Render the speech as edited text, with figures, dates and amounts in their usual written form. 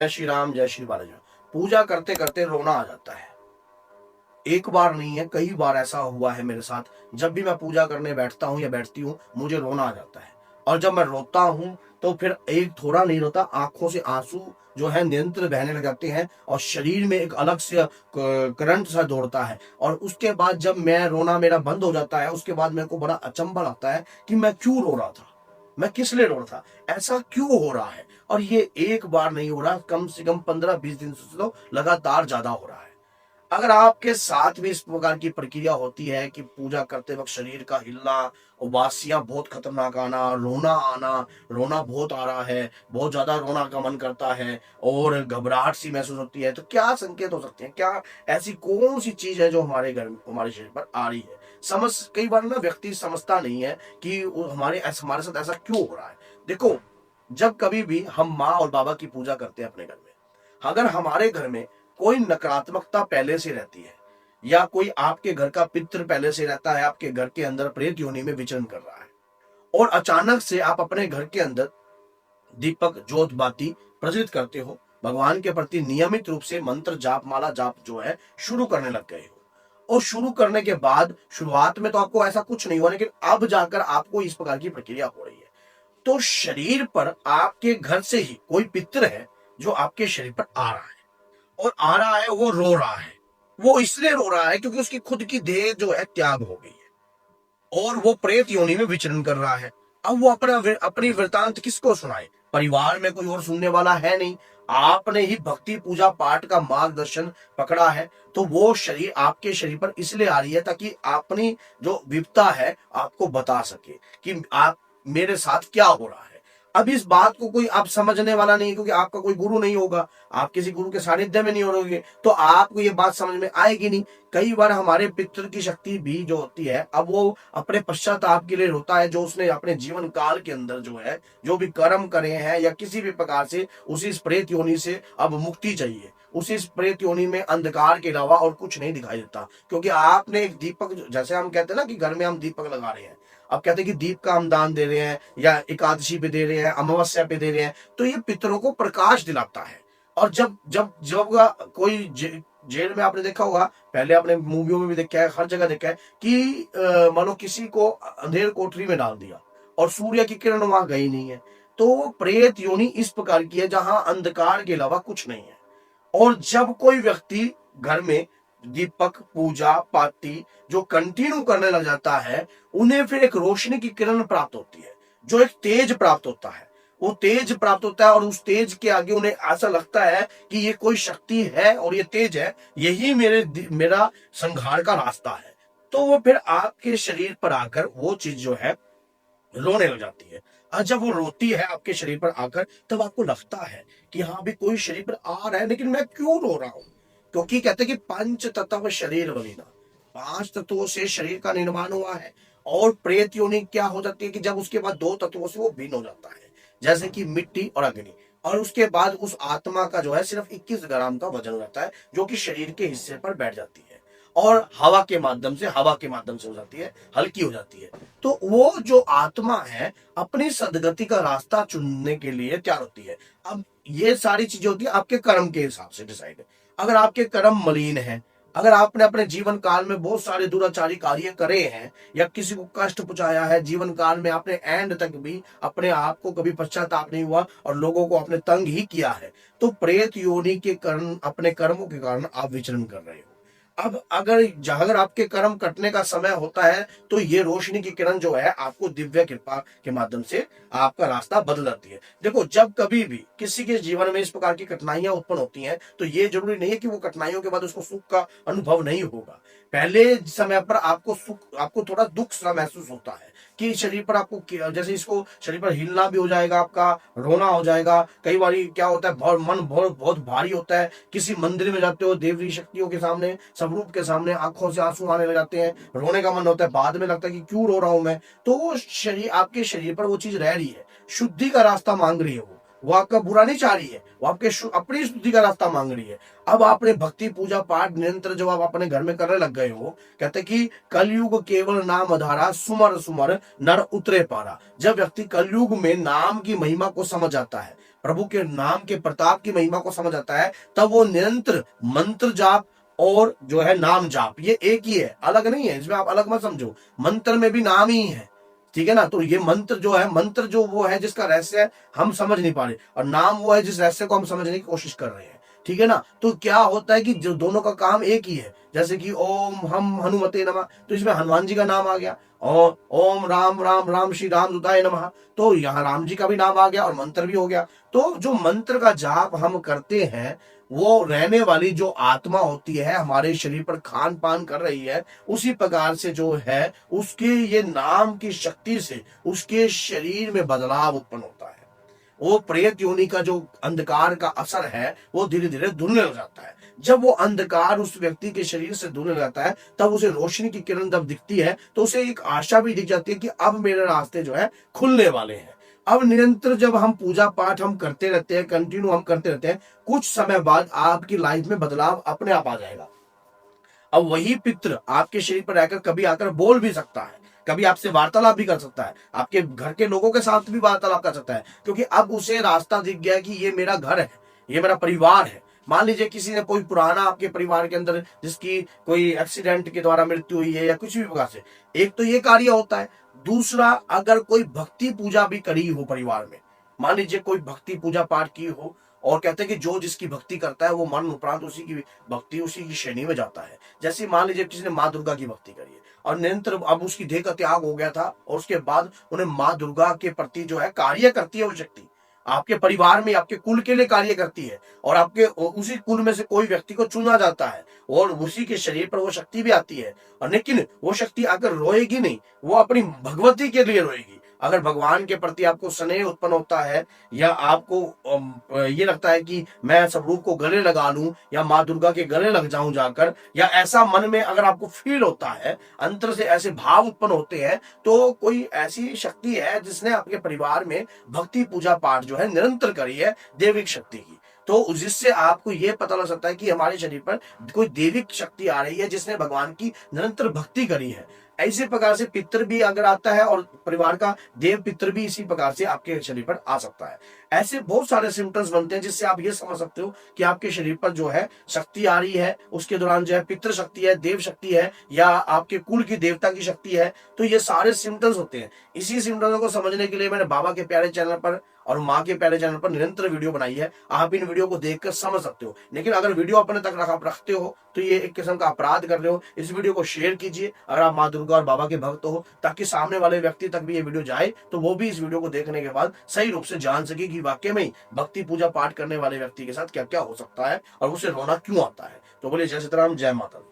जय श्री राम, जय श्री बालाजी। पूजा करते करते रोना आ जाता है। एक बार नहीं है, कई बार ऐसा हुआ है मेरे साथ। जब भी मैं पूजा करने बैठता हूँ या बैठती हूँ, मुझे रोना आ जाता है। और जब मैं रोता हूँ तो फिर एक थोड़ा नहीं रोता, आंखों से आंसू जो है निरंतर बहने लग जाते हैं और शरीर में एक अलग से करंट सा दौड़ता है। और उसके बाद जब मैं रोना मेरा बंद हो जाता है, उसके बाद मेरे को बड़ा अचंभा लगता है कि मैं क्यों रो रहा था, मैं किस लिए रो रहा था, ऐसा क्यों हो रहा है। और ये एक बार नहीं हो रहा, कम से कम 15-20 दिन से तो लगातार ज्यादा हो रहा है। अगर आपके साथ भी इस प्रकार की प्रक्रिया होती है कि पूजा करते वक्त शरीर का हिलना, उबासियां बहुत खतरनाक आना, रोना आना, रोना बहुत आ रहा है, बहुत ज्यादा रोना का मन करता है और घबराहट सी महसूस होती है, तो क्या संकेत हो सकते हैं, क्या ऐसी कौन सी चीज है जो हमारे घर हमारे शरीर पर आ रही है। समझ कई बार ना व्यक्ति समझता नहीं है कि हमारे साथ ऐसा क्यों हो रहा है। देखो, जब कभी भी हम माँ और बाबा की पूजा करते हैं अपने घर में, अगर हमारे घर में कोई नकारात्मकता पहले से रहती है या कोई आपके घर का पितृ पहले से रहता है, आपके घर के अंदर प्रेत योनि में विचरण कर रहा है और अचानक से आप अपने घर के अंदर दीपक जोत बाती प्रज्वलित करते हो, भगवान के प्रति नियमित रूप से मंत्र जाप माला जाप जो है शुरू करने लग गए हो, और शुरू करने के बाद शुरुआत में तो आपको ऐसा कुछ नहीं हुआ, लेकिन अब जाकर आपको इस प्रकार की प्रक्रिया हो रही है, तो शरीर पर आपके घर से ही कोई पितृ है जो आपके शरीर पर आ रहा है और आ रहा है, वो रो रहा है। वो इसलिए रो रहा है क्योंकि उसकी खुद की देह जो है त्याग हो गई है और वो प्रेत योनि में विचरण कर रहा है। अब वो अपनी वृतांत किसको सुनाए, परिवार में कोई और सुनने वाला है नहीं, आपने ही भक्ति पूजा पाठ का मार्गदर्शन पकड़ा है, तो वो शरीर आपके शरीर पर इसलिए आ रही है ताकि अपनी जो विपता है आपको बता सके कि आप मेरे साथ क्या हो रहा है। अब इस बात को कोई आप समझने वाला नहीं, क्योंकि आपका कोई गुरु नहीं होगा, आप किसी गुरु के सानिध्य में नहीं होगे, तो आपको ये बात समझ में आएगी नहीं। कई बार हमारे पितृ की शक्ति भी जो होती है, अब वो अपने पश्चाताप के लिए होता है, जो उसने अपने जीवन काल के अंदर जो है जो भी कर्म करे हैं या किसी भी प्रकार से उसी प्रेत योनि से अब मुक्ति चाहिए। उसी प्रेत योनि में अंधकार के अलावा और कुछ नहीं दिखाई देता, क्योंकि आपने एक दीपक, जैसे हम कहते हैं ना कि घर में हम दीपक लगा रहे हैं, अब कहते हैं कि दीप का हम दान दे रहे हैं या एकादशी पे दे रहे हैं, अमावस्या पे दे रहे हैं, तो ये पितरों को प्रकाश दिलाता है। और जब जब जब कोई जेल में आपने देखा होगा, पहले आपने मूवियों में भी देखा है, हर जगह देखा है कि मानो किसी को अंधेर कोठरी में डाल दिया और सूर्य की किरण वहां गई नहीं है, तो प्रेत योनि इस प्रकार की है जहां अंधकार के अलावा कुछ नहीं है। और जब कोई व्यक्ति घर में दीपक पूजा पाती जो कंटिन्यू करने लग जाता है, उन्हें फिर एक रोशनी की किरण प्राप्त होती है, जो एक तेज प्राप्त होता है, वो तेज प्राप्त होता है और उस तेज के आगे उन्हें ऐसा लगता है कि ये कोई शक्ति है और ये तेज है, यही मेरा संहार का रास्ता है। तो वो फिर आपके शरीर पर आकर वो चीज जो है रोने लग जाती है। और जब वो रोती है आपके शरीर पर आकर, तब आपको लगता है कि हाँ भी कोई शरीर पर आ रहा है, लेकिन मैं क्यों रो रहा हूं। क्योंकि कहते हैं कि पंच तत्व शरीर बलिना, 5 तत्वों से शरीर का निर्माण हुआ है। और प्रेत योनि क्या हो जाती है कि जब उसके बाद 2 तत्वों से वो भिन्न हो जाता है, जैसे कि मिट्टी और अग्नि। और उसके बाद उस आत्मा का जो है सिर्फ 21 ग्राम का वजन रहता है, जो कि शरीर के हिस्से पर बैठ जाती है और हवा के माध्यम से हो जाती है, हल्की हो जाती है। तो वो जो आत्मा है अपनी सदगति का रास्ता चुनने के लिए तैयार होती है। अब ये सारी चीजें होती है आपके कर्म के हिसाब से डिसाइड है। अगर आपके कर्म मलिन है, अगर आपने अपने जीवन काल में बहुत सारे दुराचारी कार्य करे हैं या किसी को कष्ट पहुंचाया है, जीवन काल में आपने एंड तक भी अपने आप को कभी पश्चाताप नहीं हुआ और लोगों को आपने तंग ही किया है, तो प्रेत योनि के कारण, अपने कर्मों के कारण आप विचरण कर रहे हो। अब अगर आपके कर्म कटने का समय होता है, तो ये रोशनी की किरण जो है आपको दिव्य कृपा के माध्यम से आपका रास्ता बदल जाती है। देखो, जब कभी भी किसी के जीवन में इस प्रकार की कठिनाइयां उत्पन्न होती हैं, तो ये जरूरी नहीं है कि वो कठिनाइयों के बाद उसको सुख का अनुभव नहीं होगा। पहले समय पर आपको थोड़ा दुख सा महसूस होता है कि शरीर पर आपको जैसे इसको शरीर पर हिलना भी हो जाएगा, आपका रोना हो जाएगा। कई बार क्या होता है, मन बहुत भारी होता है। किसी मंदिर में जाते हो, देवी शक्तियों के सामने, स्वरूप के सामने आंखों से आंसू आने लग जाते हैं, रोने का मन होता है, बाद में लगता है कि क्यों रो रहा हूं मैं। तो वो शरीर, आपके शरीर पर वो चीज रह रही है, शुद्धि का रास्ता मांग रही है, वो आपका बुरा नहीं चाह रही है, वो आपके अपनी शुद्धि का रास्ता मांग रही है। अब आपने भक्ति पूजा पाठ निरंतर जब आप अपने घर में करने लग गए हो, कहते कि कलयुग केवल नाम आधारा, सुमर सुमर नर उतरे पारा। जब व्यक्ति कलयुग में नाम की महिमा को समझ आता है, प्रभु के नाम के प्रताप की महिमा को समझ आता है, तब वो निरंतर मंत्र जाप और जो है नाम जाप, ये एक ही है, अलग नहीं है, इसमें आप अलग मत समझो। मंत्र में भी नाम ही है, ठीक है ना। तो ये मंत्र जो है, मंत्र जो वो है जिसका रहस्य है हम समझ नहीं पा रहे, और नाम वो है जिस रहस्य को हम समझने की कोशिश कर रहे हैं, ठीक है ना। तो क्या होता है कि जो दोनों का काम एक ही है, जैसे कि ओम हम हनुमते नमः, तो इसमें हनुमान जी का नाम आ गया, और ओम राम राम राम श्री राम दूताय नमः, तो यहाँ राम जी का भी नाम आ गया और मंत्र भी हो गया। तो जो मंत्र का जाप हम करते हैं, वो रहने वाली जो आत्मा होती है हमारे शरीर पर खान पान कर रही है, उसी प्रकार से जो है उसके ये नाम की शक्ति से उसके शरीर में बदलाव उत्पन्न होता है। वो प्रेत योनि का जो अंधकार का असर है वो धीरे धीरे धुलने लग जाता है। जब वो अंधकार उस व्यक्ति के शरीर से धुलने लग जाता है, तब उसे रोशनी की किरण जब दिखती है तो उसे एक आशा भी दिख जाती है कि अब मेरे रास्ते जो है खुलने वाले हैं। अब निरंतर जब हम पूजा पाठ हम करते रहते हैं, कंटिन्यू हम करते रहते हैं, कुछ समय बाद आपकी लाइफ में बदलाव अपने आप आ जाएगा। अब वही पितृ आपके शरीर पर रहकर कभी आकर बोल भी सकता है, कभी आपसे वार्तालाप भी कर सकता है, आपके घर के लोगों के साथ भी वार्तालाप कर सकता है, क्योंकि अब उसे रास्ता दिख गया कि ये मेरा घर है, ये मेरा परिवार है। मान लीजिए किसी ने कोई पुराना आपके परिवार के अंदर जिसकी कोई एक्सीडेंट के द्वारा मृत्यु हुई है या कुछ भी प्रकार से, एक तो ये कार्य होता है। दूसरा, अगर कोई भक्ति पूजा भी करी हो परिवार में, मान लीजिए कोई भक्ति पूजा पाठ की हो, और कहते हैं कि जो जिसकी भक्ति करता है वो मरण उपरांत उसी की भक्ति उसी की श्रेणी में जाता है। जैसे मान लीजिए किसी ने माँ दुर्गा की भक्ति करी है और निरंतर अब उसकी देह का त्याग हो गया था, और उसके बाद उन्हें माँ दुर्गा के प्रति जो है कार्य करती है वो शक्ति, आपके परिवार में आपके कुल के लिए कार्य करती है, और आपके उसी कुल में से कोई व्यक्ति को चुना जाता है और उसी के शरीर पर वो शक्ति भी आती है। और लेकिन वो शक्ति आकर रोएगी नहीं, वो अपनी भगवती के लिए रोएगी। अगर भगवान के प्रति आपको स्नेह उत्पन्न होता है, या आपको ये लगता है कि मैं स्वरूप को गले लगा लूं या माँ दुर्गा के गले लग जाऊं जाकर, या ऐसा मन में अगर आपको फील होता है, अंतर से ऐसे भाव उत्पन्न होते हैं, तो कोई ऐसी शक्ति है जिसने आपके परिवार में भक्ति पूजा पाठ जो है निरंतर करी है, देविक शक्ति की। तो जिससे आपको ये पता लग सकता है कि हमारे शरीर पर कोई देविक शक्ति आ रही है जिसने भगवान की निरंतर भक्ति करी है। ऐसे प्रकार से पितृ भी अगर आता है, और परिवार का देव पितृ भी इसी प्रकार से आपके शरीर पर आ सकता है। ऐसे बहुत सारे सिम्टम्स बनते हैं जिससे आप ये समझ सकते हो कि आपके शरीर पर जो है शक्ति आ रही है, उसके दौरान जो है पितृ शक्ति है, देव शक्ति है, या आपके कुल की देवता की शक्ति है। तो ये सारे सिम्टम्स होते हैं। इसी सिम्टम्स को समझने के लिए मैंने बाबा के प्यारे चैनल पर और माँ के प्यारे चैनल पर निरंतर वीडियो बनाई है। आप इन वीडियो को देखकर समझ सकते हो। लेकिन अगर वीडियो अपने तक रखते हो तो ये एक किस्म का अपराध कर रहे हो। इस वीडियो को शेयर कीजिए अगर आप माँ दुर्गा और बाबा के भक्त हो, ताकि सामने वाले व्यक्ति तक भी ये वीडियो जाए, तो वो भी इस वीडियो को देखने के बाद सही रूप से जान सके कि वाकई में भक्ति पूजा पाठ करने वाले व्यक्ति के साथ क्या क्या हो सकता है और उसे रोना क्यों आता है। तो बोलिए जय सीताराम, जय माता दी।